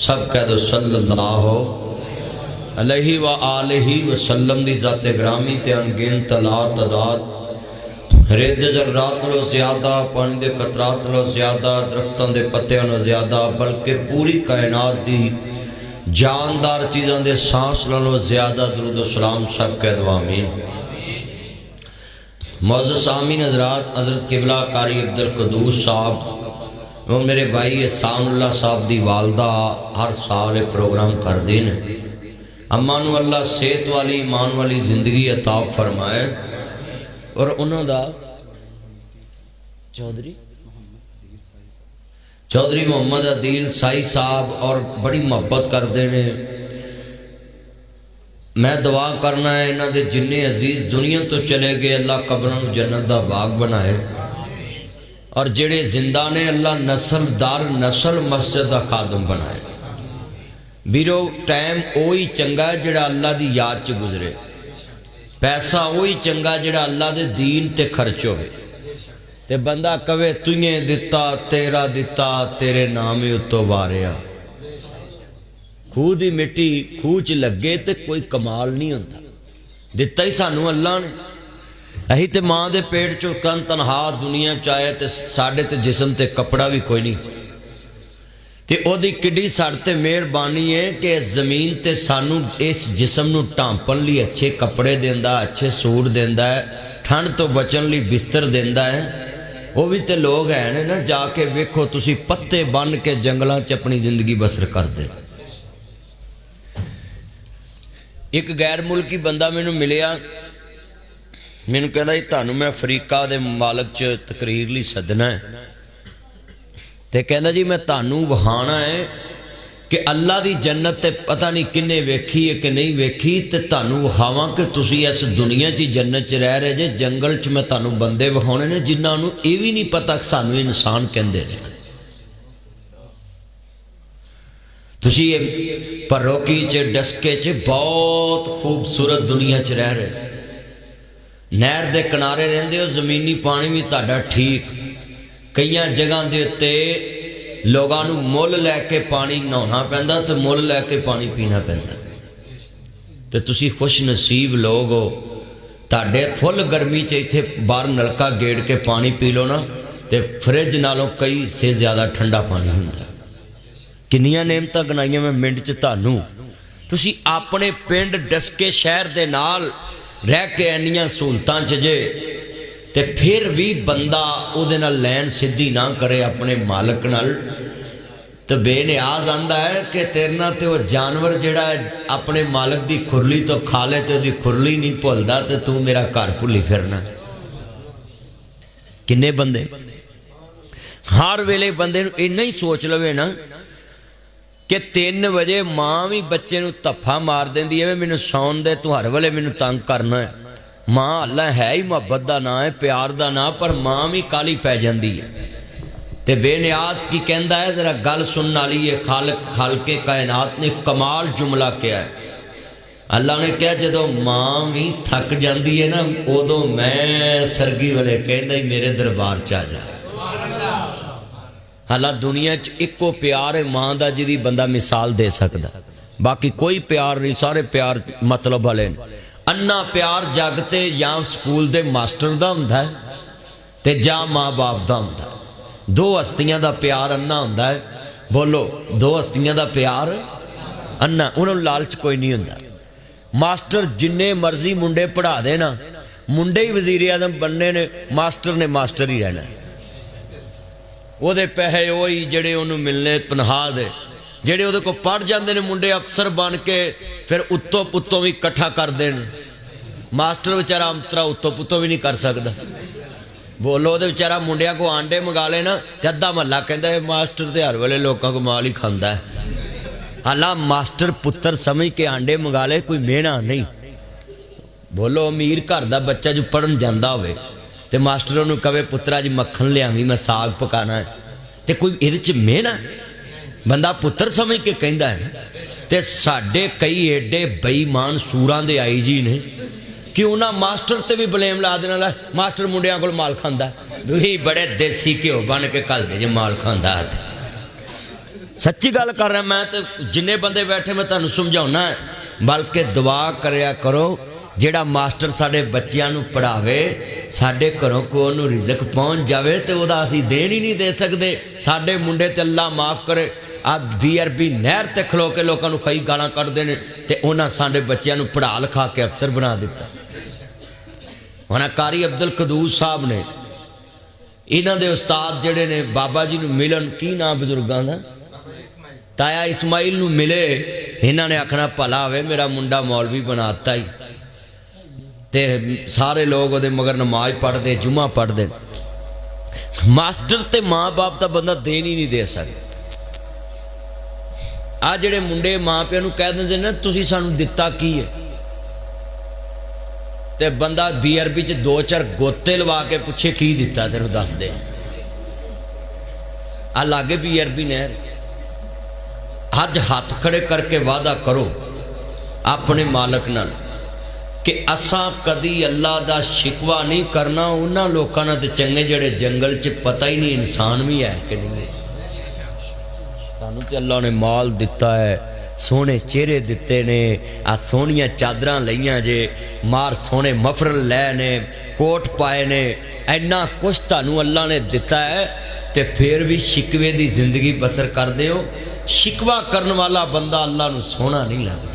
سب کہہ دو صلی اللہ علیہ وآلہ وسلم دی ذات گرامی تے انگین تلا تعداد رید ذرات نالوں زیادہ، پانی دے قطرات نالوں زیادہ، درختاں دے پتیاں نالوں زیادہ، بلکہ پوری کائنات دی جاندار چیزاں دے سانس نالوں زیادہ درود و سلام سب کہہ دو آمین۔ معزز آمین حضرات، حضرت قبلہ قاری عبدالقدوس صاحب وہ میرے بھائی احسان اللہ صاحب دی والدہ ہر سال پروگرام کر دین، امان اللہ صحت والی ایمان والی زندگی عطا فرمائے، اور انہوں دا چودھری محمد عدیل سائی صاحب اور بڑی محبت کر دینے۔ میں دعا کرنا ہے انہوں دے جنہیں عزیز دنیا تو چلے گئے اللہ قبروں جنت دا باغ بنائے، اور جڑے زندہ نے اللہ نسل دار نسل مسجد دا خادم بنائے۔ بیرو ٹائم اوہی چنگا ہے جڑا اللہ دی یاد چ گزرے، پیسہ اوہی چنگا جڑا اللہ دے دین تے خرچ ہوئے، تے بندہ کہے تُجھے دتا تیرے نام اتو واریا۔ خوہ دی مٹی خوہ چ لگے تے کوئی کمال نہیں ہوتا، دتا ہی سانو اللہ نے۔ اہی تے ماں دے پیٹ چو تنہا دنیا چاہے تے ساڑھے تے جسم تے کپڑا بھی کوئی نہیں سی، تے او دی کڈی ساڑھ تے مہربانی ہے کہ اس زمین تے سانو اس جسم نو ٹانپن لی اچھے کپڑے دیندا، اچھے سوٹ دیندا ہے، ٹھنڈ تو بچن لی بستر دیندا ہے۔ وہ بھی تے لوگ ہیں نا، جا کے ویکھو تسی پتے بن کے جنگلاں چ اپنی زندگی بسر کر دے۔ ایک غیر ملکی بندہ میں نو ملیا، میں نو کہنا تانوں میں افریقہ دے ممالک چ تقریر لی سدنا ہے، تے کہنا جی میں تانوں وہانا ہے کہ اللہ دی جنت تے پتہ نہیں کنے ویکھی ہے کہ نہیں ویکھی، تے تانوں وہاواں کہ تسی اس دنیا چی جنت چ رہ رہے جے، جنگل چ میں تانوں بندے وہانے نے جنہاں نو یہ بھی نہیں پتہ کہ سانوں انسان کہندے نے۔ تسی پروکی چ ڈسکے چ بہت خوبصورت دنیا چ رہ رہے، نہر دے کنارے رہندے ہو، زمینی پانی بھی تہاڈا ٹھیک، کئی جگہ دے تے لوگاں نو مول لے کے پانی نہانا پیندا تے مول لے کے پانی پینا پیندا، تے تسی خوش نصیب لوگ ہو، تہاڈے فل گرمی چ ایتھے باہر نلکا گیڑ کے پانی پی لو نا تے فریج نالوں کئی سے زیادہ ٹھنڈا پانی ہوندا۔ کنیاں نعمتاں گنائیاں میں منٹ چ تانوں، تسی اپنے پنڈ ڈسکے شہر دے نال رہ کے انیاں سہولتاں چ جے، تے پھر بھی بندہ او دے نال لین سدھی نہ کرے اپنے مالک نال، تو بے نیاز آندا ہے کہ تیرنا تے وہ جانور جڑا ہے اپنے مالک دی کھرلی تو کھا لے تے دی کھرلی نہیں بھولدا، تے تو میرا گھر بھلی پھرنا۔ کنے بندے ہر ویلے بندے نو اتنا ہی سوچ لوے نا کہ 3 بجے ماں بھی بچے نو تفا مار دیندی ہے مینوں سون دے، تو ہر ویلے مینوں تنگ کرنا ہے۔ ماں اللہ ہے ہی محبت دا نا ہے، پیار دا نا، پر ماں بھی کالی پی جاندی ہے۔ تے بے نیاز کی کہندا ہے ذرا گل سنن والی ہے، خالق کائنات نے کمال جملہ کیا ہے۔ اللہ نے کہا جدو ماں بھی تھک جاندی ہے نا، ادو میں سرگی والے کہندا ہی میرے دربار چ آ جا۔ حالانکہ دنیا چ ایکو پیار ہے ماں دا جدی بندہ مثال دے سکدا، باقی کوئی پیار نہیں، سارے پیار مطلب والے نے۔ انا پیار جاگتے یا سکول دے ماسٹر دا ہوندا ہے تے جا ماں باپ دا ہوندا ہے۔ دو ہستیاں دا پیار انا ہوندا ہے، بولو دو ہستیاں دا پیار انا، انہوں لالچ کوئی نہیں ہوندا۔ ماسٹر جننے مرضی منڈے پڑھا دینا، منڈے ہی وزیر اعظم بننے نے، ماسٹر نے ماسٹر ہی رہنا ہے۔ وہ دے پیسے وہی جڑے انہوں ملنے پنہا دے، جڑے وہ کو پڑھ جاندے نے منڈے افسر بن کے پھر اتوں پتوں بھی کٹھا کر دین۔ ماسٹر بیچارہ امترا اتوں پتوں بھی نہیں کر سکتا، بولو دے بیچارہ منڈیا کو آنڈے منگا لینا تے ادھا محلہ کہندا ہے ماسٹر تے ہر ویلے لوکاں کو مال ہی کھاندا ہے۔ حالانکہ ماسٹر پتر سمجھ کے آنڈے منگا لے کوئی مہنا نہیں۔ بولو امیر گھر دا بچہ جو پڑھن جاندا ہوئے تے ماسٹر انہوں کہے پترا جی مکھن لیاویں میں ساگ پکانا ہے، تے کوئی یہ چ مہنا بندہ پتر سمجھ کے کہندا ہے۔ تے ساڈے کئی ایڈے بے ایمان سوراں دے آئی جی نے کہ انہاں ماسٹر تے بھی بلیم لا دینا ہے، ماسٹر منڈیاں کول مال کھاندا ہے، وہی بڑے دیسی گھیو بن کے کل دے جے مال کھاندا ہے۔ सच्ची गल कर रहा मैं, तो जिन्ने बंदे बैठे मैं तुहानूं समझाउणा है, बल्कि दुआ करया करो ਜਿਹੜਾ ਮਾਸਟਰ ਸਾਡੇ ਬੱਚਿਆਂ ਨੂੰ ਪੜ੍ਹਾਵੇ ਸਾਡੇ ਘਰੋਂ ਕੋ ਉਹਨੂੰ ਰਿਜ਼ਕ ਪਹੁੰਚ ਜਾਵੇ ਤੇ ਉਹਦਾ ਅਸੀਂ ਦੇਣ ਹੀ ਨਹੀਂ ਦੇ ਸਕਦੇ। ਸਾਡੇ ਮੁੰਡੇ ਤੇ ਅੱਲਾ ਮਾਫ ਕਰੇ ਆ BRB ਨਹਿਰ ਤੇ ਖਲੋ ਕੇ ਲੋਕਾਂ ਨੂੰ ਕਈ ਗਾਲਾਂ ਕੱਢਦੇ ਨੇ ਤੇ ਉਹਨਾਂ ਸਾਡੇ ਬੱਚਿਆਂ ਨੂੰ ਪੜ੍ਹਾ ਲਿਖਾ ਕੇ ਅਫਸਰ ਬਣਾ ਦਿੱਤਾ। ਹੁਣ ਕਾਰੀ ਅਬਦੁਲ ਕਦੂਸ ਸਾਹਿਬ ਨੇ, ਇਹਨਾਂ ਦੇ ਉਸਤਾਦ ਜਿਹੜੇ ਨੇ ਬਾਬਾ ਜੀ ਨੂੰ ਮਿਲਣ, ਕੀ ਨਾਮ ਬਜ਼ੁਰਗਾਂ ਦਾ, ਤਾਇਆ ਇਸਮਾਈਲ ਨੂੰ ਮਿਲੇ, ਇਹਨਾਂ ਨੇ ਆਖਣਾ ਭਲਾ ਹੋਵੇ ਮੇਰਾ ਮੁੰਡਾ ਮੌਲਵੀ ਬਣਾਤਾ ਹੀ, ਤੇ ਸਾਰੇ ਲੋਕ ਉਹਦੇ ਮਗਰ ਨਮਾਜ਼ ਪੜ੍ਹਦੇ, ਜੁਮਾ ਪੜ੍ਹਦੇ। ਮਾਸਟਰ ਤੇ ਮਾਂ ਬਾਪ ਦਾ ਬੰਦਾ ਦੇਣ ਹੀ ਨਹੀਂ ਦੇ ਸਕਦਾ। ਆ ਜਿਹੜੇ ਮੁੰਡੇ ਮਾਂ ਪਿਓ ਨੂੰ ਕਹਿ ਦਿੰਦੇ ਨੇ ਤੁਸੀਂ ਸਾਨੂੰ ਦਿੱਤਾ ਕੀ ਹੈ, ਤੇ ਬੰਦਾ BRB 'ਚ 2-4 ਗੋਤੇ ਲਵਾ ਕੇ ਪੁੱਛੇ ਕੀ ਦਿੱਤਾ ਤੈਨੂੰ ਦੱਸ ਦੇ। ਆ ਲਾਗੇ BRB ਨਹਿਰ, ਅੱਜ ਹੱਥ ਖੜੇ ਕਰਕੇ ਵਾਅਦਾ ਕਰੋ ਆਪਣੇ ਮਾਲਕ ਨਾਲ कि असा कदी अल्लाह दा शिकवा नहीं करना उन्हां लोकां नाल ते चंगे जिहड़े जंगल च पता ही नहीं इंसान भी है कि नहीं। सानू ते अल्लाह ने माल दिता है, सोहने चेहरे दिते ने, आ सोहणियां चादरां लईआं जे, मार सोहणे मफरल लै ने, कोट पाए ने, इन्ना कुछ तुहानू अल्लाह ने दिता है ते फिर भी शिकवे दी जिंदगी बसर करदे हो। शिकवा करन वाला बंदा अल्लाह नू सोहना नहीं लगदा।